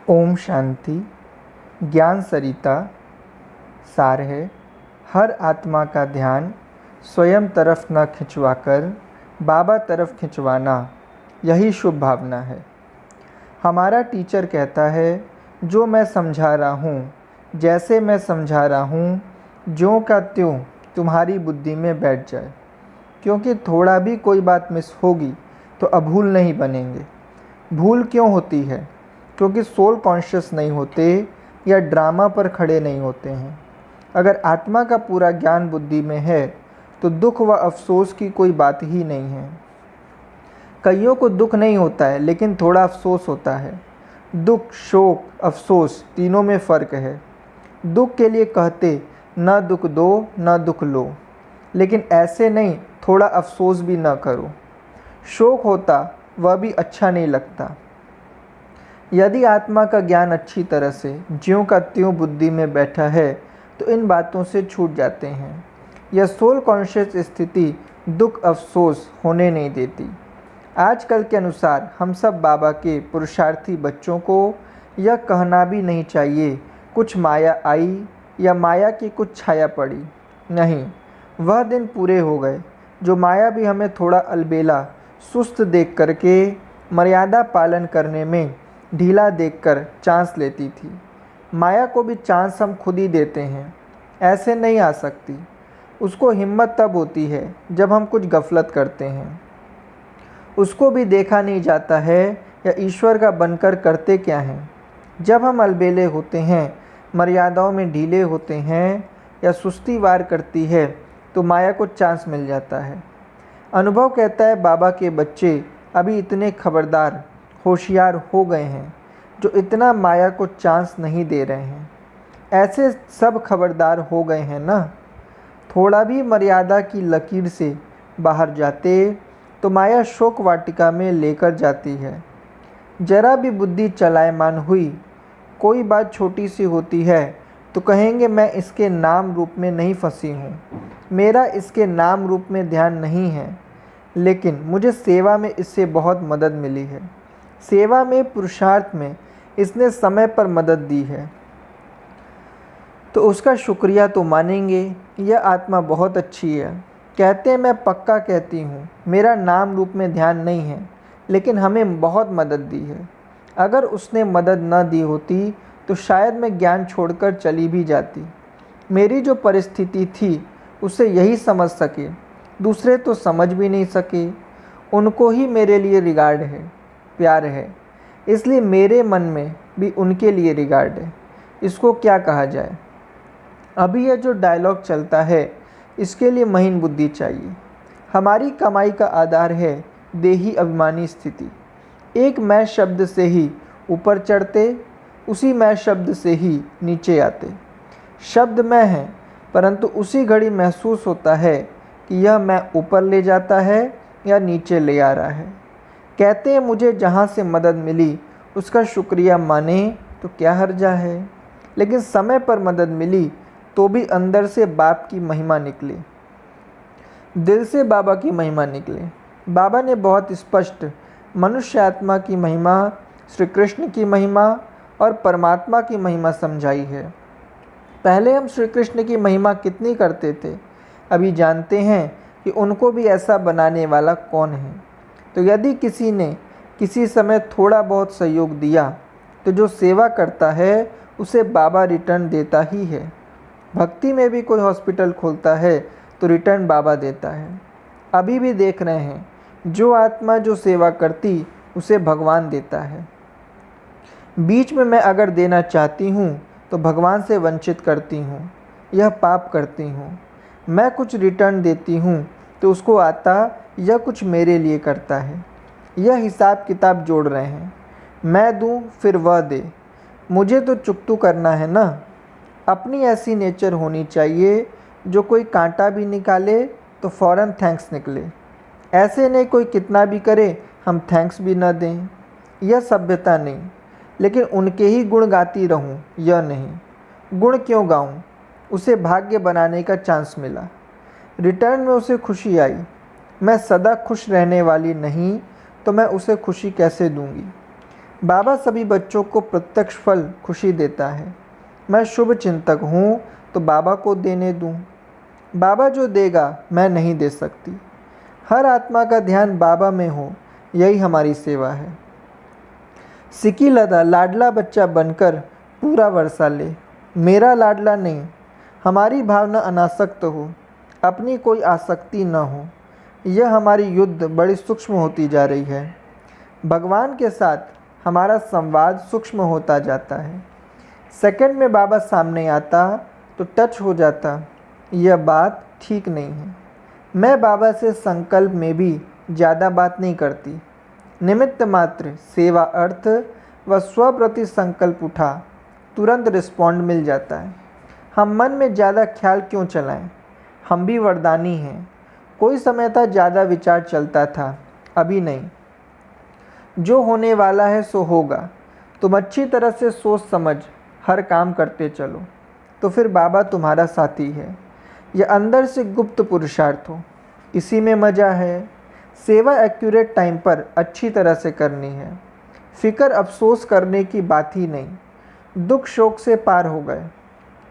ओम शांति। ज्ञान सरिता सार है। हर आत्मा का ध्यान स्वयं तरफ न खिंचवाकर बाबा तरफ खिंचवाना, यही शुभ भावना है। हमारा टीचर कहता है, जो मैं समझा रहा हूँ, जैसे मैं समझा रहा हूँ, ज्यों का त्यों तुम्हारी बुद्धि में बैठ जाए। क्योंकि थोड़ा भी कोई बात मिस होगी तो अभूल नहीं बनेंगे। भूल क्यों होती है? क्योंकि सोल कॉन्शियस नहीं होते या ड्रामा पर खड़े नहीं होते हैं। अगर आत्मा का पूरा ज्ञान बुद्धि में है तो दुख व अफसोस की कोई बात ही नहीं है। कईयों को दुख नहीं होता है, लेकिन थोड़ा अफसोस होता है। दुख, शोक, अफसोस तीनों में फ़र्क है। दुख के लिए कहते न दुख दो न दुख लो, लेकिन ऐसे नहीं थोड़ा अफसोस भी न करो। शोक होता वह भी अच्छा नहीं लगता। यदि आत्मा का ज्ञान अच्छी तरह से ज्यों का त्यों बुद्धि में बैठा है तो इन बातों से छूट जाते हैं। यह सोल कॉन्शियस स्थिति दुख अफसोस होने नहीं देती। आजकल के अनुसार हम सब बाबा के पुरुषार्थी बच्चों को यह कहना भी नहीं चाहिए कुछ माया आई या माया की कुछ छाया पड़ी। नहीं, वह दिन पूरे हो गए जो माया भी हमें थोड़ा अलबेला सुस्त देख करके मर्यादा पालन करने में ढीला देखकर चांस लेती थी। माया को भी चांस हम खुद ही देते हैं, ऐसे नहीं आ सकती। उसको हिम्मत तब होती है जब हम कुछ गफलत करते हैं। उसको भी देखा नहीं जाता है या ईश्वर का बनकर करते क्या हैं। जब हम अलबेले होते हैं, मर्यादाओं में ढीले होते हैं या सुस्ती वार करती है तो माया को चांस मिल जाता है। अनुभव कहता है बाबा के बच्चे अभी इतने खबरदार होशियार हो गए हैं जो इतना माया को चांस नहीं दे रहे हैं। ऐसे सब खबरदार हो गए हैं ना। थोड़ा भी मर्यादा की लकीर से बाहर जाते तो माया शोक वाटिका में लेकर जाती है। जरा भी बुद्धि चलायमान हुई, कोई बात छोटी सी होती है तो कहेंगे मैं इसके नाम रूप में नहीं फंसी हूँ, मेरा इसके नाम रूप में ध्यान नहीं है। लेकिन मुझे सेवा में इससे बहुत मदद मिली है। सेवा में, पुरुषार्थ में इसने समय पर मदद दी है तो उसका शुक्रिया तो मानेंगे। यह आत्मा बहुत अच्छी है। कहते हैं मैं पक्का कहती हूँ, मेरा नाम रूप में ध्यान नहीं है, लेकिन हमें बहुत मदद दी है। अगर उसने मदद न दी होती तो शायद मैं ज्ञान छोड़कर चली भी जाती। मेरी जो परिस्थिति थी उसे यही समझ सके, दूसरे तो समझ भी नहीं सके। उनको ही मेरे लिए रिगार्ड है, प्यार है, इसलिए मेरे मन में भी उनके लिए रिगार्ड है। इसको क्या कहा जाए? अभी यह जो डायलॉग चलता है इसके लिए महीन बुद्धि चाहिए। हमारी कमाई का आधार है देही अभिमानी स्थिति। एक मैं शब्द से ही ऊपर चढ़ते, उसी मैं शब्द से ही नीचे आते। शब्द मैं है, परंतु उसी घड़ी महसूस होता है कि यह मैं ऊपर ले जाता है या नीचे ले आ रहा है। कहते हैं मुझे जहाँ से मदद मिली उसका शुक्रिया माने तो क्या हर्जा है। लेकिन समय पर मदद मिली तो भी अंदर से बाप की महिमा निकली, दिल से बाबा की महिमा निकले। बाबा ने बहुत स्पष्ट मनुष्य आत्मा की महिमा, श्री कृष्ण की महिमा और परमात्मा की महिमा समझाई है। पहले हम श्री कृष्ण की महिमा कितनी करते थे, अभी जानते हैं कि उनको भी ऐसा बनाने वाला कौन है। तो यदि किसी ने किसी समय थोड़ा बहुत सहयोग दिया तो जो सेवा करता है उसे बाबा रिटर्न देता ही है। भक्ति में भी कोई हॉस्पिटल खोलता है तो रिटर्न बाबा देता है। अभी भी देख रहे हैं, जो आत्मा जो सेवा करती उसे भगवान देता है। बीच में मैं अगर देना चाहती हूँ तो भगवान से वंचित करती हूँ, यह पाप करती हूँ। मैं कुछ रिटर्न देती हूँ तो उसको आता यह कुछ मेरे लिए करता है। यह हिसाब किताब जोड़ रहे हैं। मैं दूँ फिर वह दे, मुझे तो चुकतू करना है ना। अपनी ऐसी नेचर होनी चाहिए जो कोई कांटा भी निकाले तो फ़ौरन थैंक्स निकले। ऐसे नहीं कोई कितना भी करे हम थैंक्स भी न दें। यह सभ्यता नहीं, लेकिन उनके ही गुण गाती रहूं यह नहीं। गुण क्यों गाऊं? उसे भाग्य बनाने का चांस मिला, रिटर्न में उसे खुशी आई। मैं सदा खुश रहने वाली नहीं तो मैं उसे खुशी कैसे दूंगी? बाबा सभी बच्चों को प्रत्यक्ष फल खुशी देता है। मैं शुभ चिंतक हूँ तो बाबा को देने दूँ। बाबा जो देगा मैं नहीं दे सकती। हर आत्मा का ध्यान बाबा में हो, यही हमारी सेवा है। सिकी लदा लाडला बच्चा बनकर पूरा वर्षा ले। मेरा लाडला नहीं, हमारी भावना अनासक्त हो, अपनी कोई आसक्ति न हो। यह हमारी युद्ध बड़ी सूक्ष्म होती जा रही है। भगवान के साथ हमारा संवाद सूक्ष्म होता जाता है। सेकंड में बाबा सामने आता तो टच हो जाता। यह बात ठीक नहीं है। मैं बाबा से संकल्प में भी ज़्यादा बात नहीं करती। निमित्त मात्र सेवा अर्थ व स्वप्रति संकल्प उठा, तुरंत रिस्पॉन्ड मिल जाता है। हम मन में ज़्यादा ख्याल क्यों चलाएं? हम भी वरदानी हैं। कोई समय था ज़्यादा विचार चलता था, अभी नहीं। जो होने वाला है सो होगा। तुम अच्छी तरह से सोच समझ हर काम करते चलो, तो फिर बाबा तुम्हारा साथी है। यह अंदर से गुप्त पुरुषार्थ हो, इसी में मज़ा है। सेवा एक्यूरेट टाइम पर अच्छी तरह से करनी है। फिक्र अफसोस करने की बात ही नहीं। दुख शोक से पार हो गए।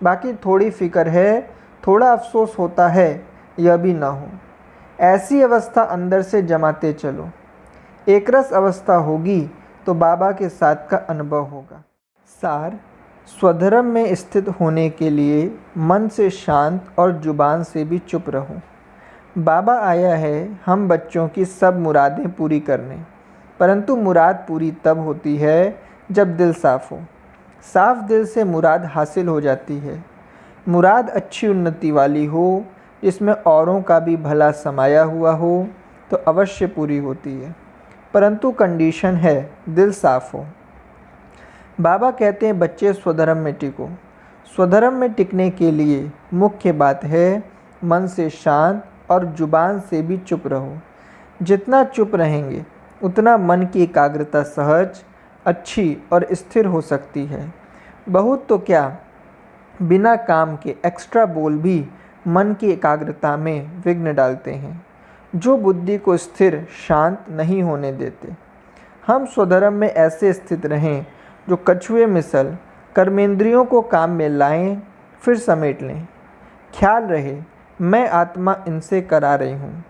बाकी थोड़ी फिक्र है, थोड़ा अफसोस होता है, यह भी ना हो। ऐसी अवस्था अंदर से जमाते चलो। एकरस अवस्था होगी तो बाबा के साथ का अनुभव होगा। सार, स्वधर्म में स्थित होने के लिए मन से शांत और जुबान से भी चुप रहो। बाबा आया है हम बच्चों की सब मुरादें पूरी करने, परंतु मुराद पूरी तब होती है जब दिल साफ़ हो। साफ दिल से मुराद हासिल हो जाती है। मुराद अच्छी उन्नति वाली हो, जिसमें औरों का भी भला समाया हुआ हो, तो अवश्य पूरी होती है, परंतु कंडीशन है दिल साफ हो। बाबा कहते हैं बच्चे स्वधर्म में टिको। स्वधर्म में टिकने के लिए मुख्य बात है मन से शांत और जुबान से भी चुप रहो। जितना चुप रहेंगे उतना मन की एकाग्रता सहज, अच्छी और स्थिर हो सकती है। बहुत तो क्या, बिना काम के एक्स्ट्रा बोल भी मन की एकाग्रता में विघ्न डालते हैं, जो बुद्धि को स्थिर शांत नहीं होने देते। हम स्वधर्म में ऐसे स्थित रहें जो कछुए मिसल कर्मेंद्रियों को काम में लाएं, फिर समेट लें। ख्याल रहे मैं आत्मा इनसे करा रही हूँ।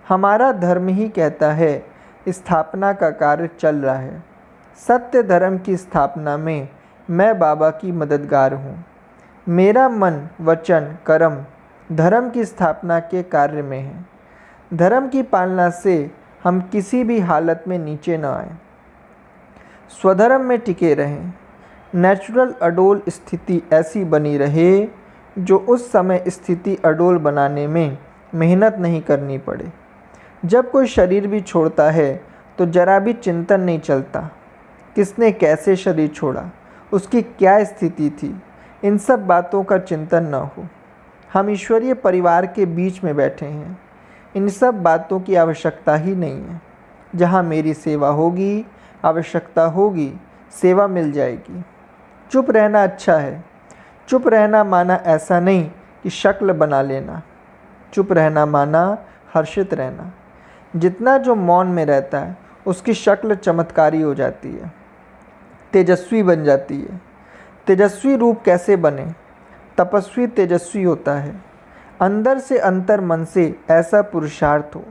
हमारा धर्म ही कहता है स्थापना का कार्य चल रहा है। सत्य धर्म की स्थापना में मैं बाबा की मददगार हूँ। मेरा मन वचन कर्म धर्म की स्थापना के कार्य में है। धर्म की पालना से हम किसी भी हालत में नीचे न आए। स्वधर्म में टिके रहें। नेचुरल अडोल स्थिति ऐसी बनी रहे जो उस समय स्थिति अडोल बनाने में मेहनत नहीं करनी पड़े। जब कोई शरीर भी छोड़ता है तो जरा भी चिंतन नहीं चलता, किसने कैसे शरीर छोड़ा, उसकी क्या स्थिति थी, इन सब बातों का चिंतन न हो। हम ईश्वरीय परिवार के बीच में बैठे हैं, इन सब बातों की आवश्यकता ही नहीं है। जहाँ मेरी सेवा होगी, आवश्यकता होगी, सेवा मिल जाएगी। चुप रहना अच्छा है। चुप रहना माना ऐसा नहीं कि शक्ल बना लेना। चुप रहना माना हर्षित रहना। जितना जो मौन में रहता है उसकी शक्ल चमत्कारी हो जाती है, तेजस्वी बन जाती है। तेजस्वी रूप कैसे बने? तपस्वी तेजस्वी होता है। अंदर से अंतर मन से ऐसा पुरुषार्थ हो।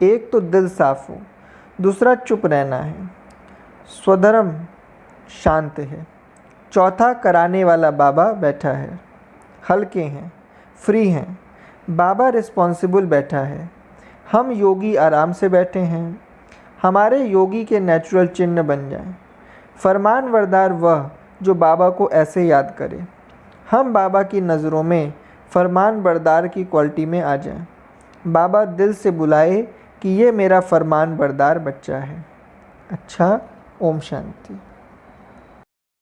एक तो दिल साफ हो, दूसरा चुप रहना है। स्वधर्म शांत है। चौथा कराने वाला बाबा बैठा है। हल्के हैं, फ्री हैं। बाबा रिस्पॉन्सिबल बैठा है। हम योगी आराम से बैठे हैं। हमारे योगी के नेचुरल चिन्ह बन जाएं। फरमान बरदार वह जो बाबा को ऐसे याद करे। हम बाबा की नज़रों में फरमान बरदार की क्वालिटी में आ जाएं। बाबा दिल से बुलाए कि ये मेरा फरमान बरदार बच्चा है। अच्छा, ओम शांति।